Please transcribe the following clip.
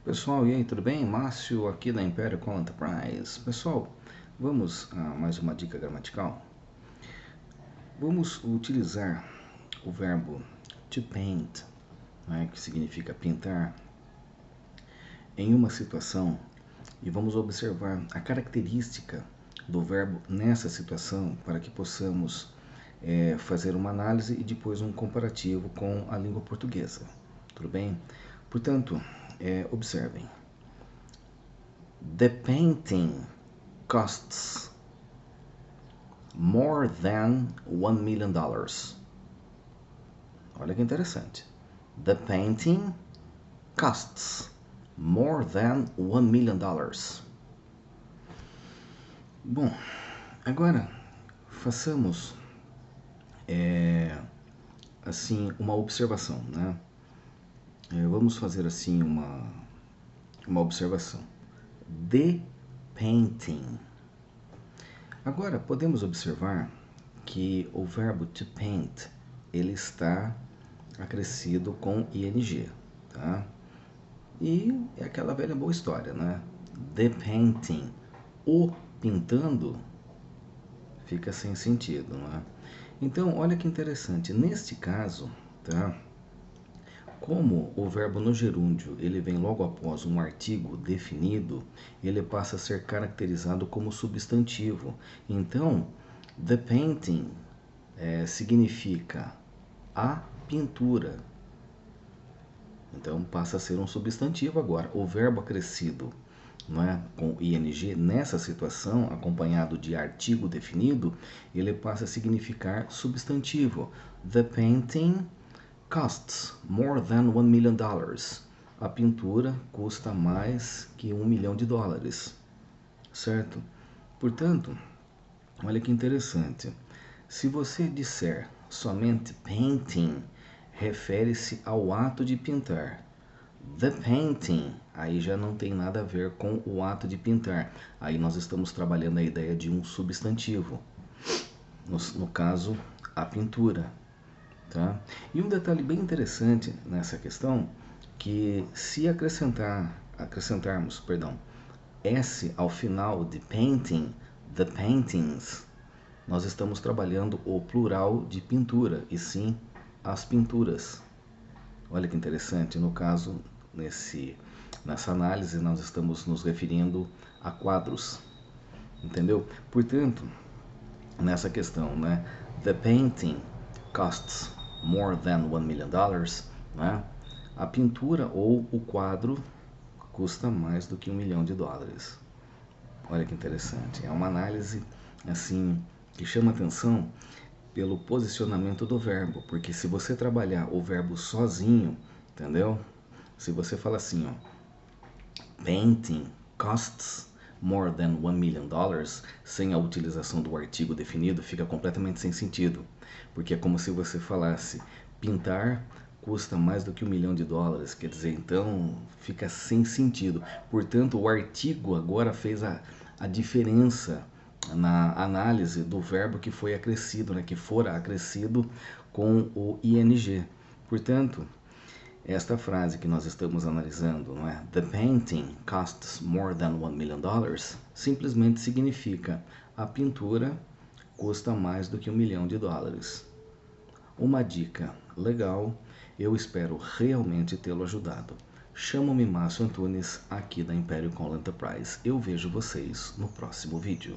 Pessoal, e aí, tudo bem? Márcio aqui da Império Call Enterprise. Pessoal, vamos a mais uma dica gramatical. Vamos utilizar o verbo to paint, né, que significa pintar, em uma situação e vamos observar a característica do verbo nessa situação para que possamos fazer uma análise e depois um comparativo com a língua portuguesa. Tudo bem? Portanto, observem. The painting costs more than $1 million. Olha que interessante. The painting costs more than $1 million. Bom, agora façamos assim uma observação, né? Vamos fazer assim uma observação. The painting. Agora podemos observar que o verbo to paint ele está acrescido com ing, tá? E é aquela velha boa história, né? The painting, o pintando, fica sem sentido, não é? Então, olha que interessante. Neste caso, tá? Como o verbo no gerúndio ele vem logo após um artigo definido, ele passa a ser caracterizado como substantivo. Então, the painting significa a pintura. Então, passa a ser um substantivo agora. O verbo acrescido, não é, com ing, nessa situação, acompanhado de artigo definido, ele passa a significar substantivo. The painting costs more than $1 million. A pintura custa mais que $1 milhão. Certo? Portanto, olha que interessante. Se você disser somente painting, refere-se ao ato de pintar. The painting, aí já não tem nada a ver com o ato de pintar. Aí nós estamos trabalhando a ideia de um substantivo. No caso, a pintura. Tá? E um detalhe bem interessante nessa questão, que se acrescentarmos S ao final de painting, the paintings, nós estamos trabalhando o plural de pintura, e sim as pinturas. Olha que interessante, no caso, nessa análise, nós estamos nos referindo a quadros, entendeu? Portanto, nessa questão, né, the painting costs more than $1 million, né? A pintura ou o quadro custa mais do que $1 milhão. Olha que interessante. É uma análise assim que chama atenção pelo posicionamento do verbo, porque se você trabalhar o verbo sozinho, entendeu? Se você fala assim, ó, painting costs more than $1 million, sem a utilização do artigo definido, fica completamente sem sentido. Porque é como se você falasse, pintar custa mais do que $1 milhão. Quer dizer, então fica sem sentido. Portanto, o artigo agora fez a diferença na análise do verbo que foi acrescido, né, que fora acrescido com o ing. Portanto, esta frase que nós estamos analisando, não é? The painting costs more than $1 million, simplesmente significa a pintura custa mais do que $1 milhão. Uma dica legal, eu espero realmente tê-lo ajudado. Chamo-me Márcio Antunes, aqui da Império Call Enterprise. Eu vejo vocês no próximo vídeo.